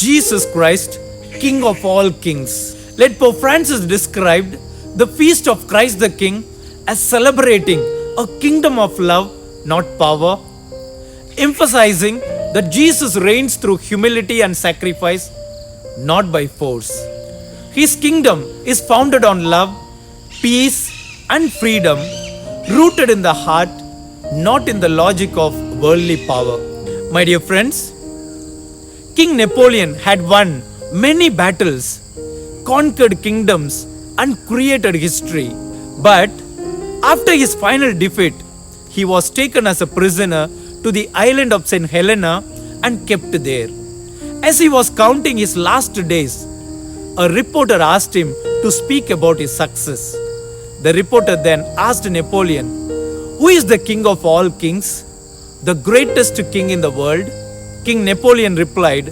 Jesus Christ, King of all kings. Let Pope Francis describe the feast of Christ the King as celebrating a kingdom of love, not power, emphasizing that Jesus reigns through humility and sacrifice, not by force. His kingdom is founded on love, peace, and freedom, rooted in the heart, not in the logic of worldly power. My dear friends, King Napoleon had won many battles, conquered kingdoms, and created history. But after his final defeat, he was taken as a prisoner to the island of St. Helena and kept there. As he was counting his last days, a reporter asked him to speak about his success. The reporter then asked Napoleon, "Who is the king of all kings? The greatest king in the world?" King Napoleon replied,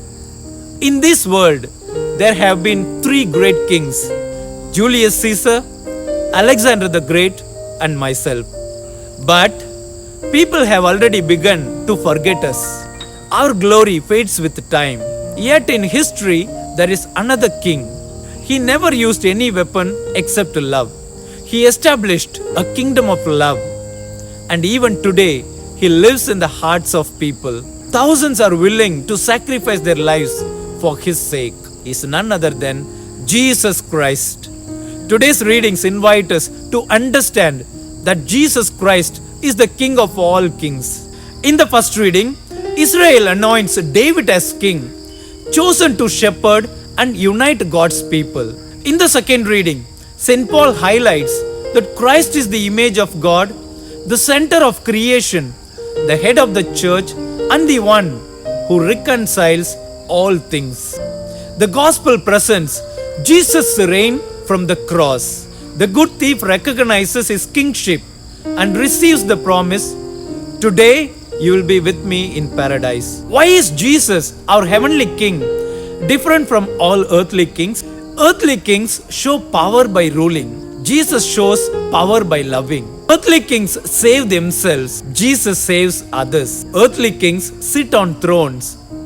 "In this world, there have been 3 great kings, Julius Caesar, Alexander the Great, and myself. But people have already begun to forget us. Our glory fades with time. Yet in history, there is another king. He never used any weapon except love. He established a kingdom of love. And even today, he lives in the hearts of people. Thousands are willing to sacrifice their lives for his sake. He is none other than Jesus Christ." Today's readings invite us to understand that Jesus Christ is the King of all kings. In the first reading, Israel anoints David as king, chosen to shepherd and unite God's people. In the second reading, St. Paul highlights that Christ is the image of God, the center of creation, the head of the church, and the one who reconciles all things. The gospel presents Jesus' reign from the cross. The good thief recognizes his kingship and receives the promise, "Today you will be with me in paradise." Why is Jesus, our heavenly king, different from all earthly kings? Earthly kings show power by ruling. Jesus shows power by loving. Earthly kings save themselves. Jesus saves others. Earthly kings sit on thrones.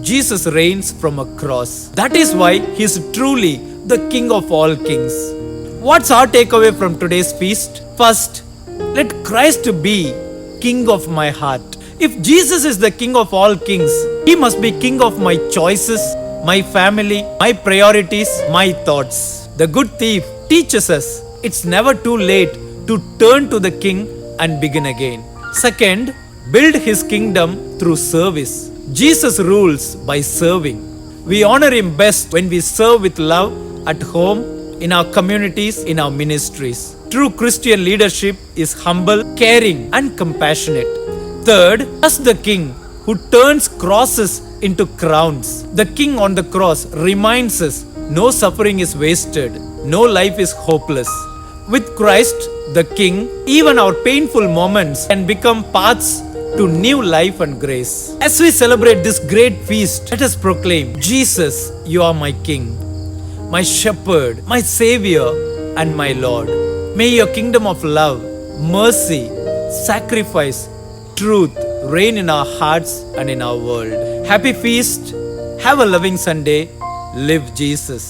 Jesus reigns from a cross. That is why he is truly the King of all kings. What's our takeaway from today's feast? First, let Christ be King of my heart. If Jesus is the King of all kings, he must be King of my choices, my family, my priorities, my thoughts. The good thief teaches us it's never too late to turn to the King and begin again. Second, build his kingdom through service. Jesus rules by serving. We honor him best when we serve with love at home, in our communities, in our ministries. True Christian leadership is humble, caring, and compassionate. Third, trust the King who turns crosses into crowns. The King on the cross reminds us no suffering is wasted, no life is hopeless. With Christ, the King, even our painful moments can become paths to new life and grace. As we celebrate this great feast, let us proclaim, "Jesus, you are my King, my shepherd, my Savior, and my Lord." May your kingdom of love, mercy, sacrifice, truth reign in our hearts and in our world. Happy feast. Have a loving Sunday. Live Jesus.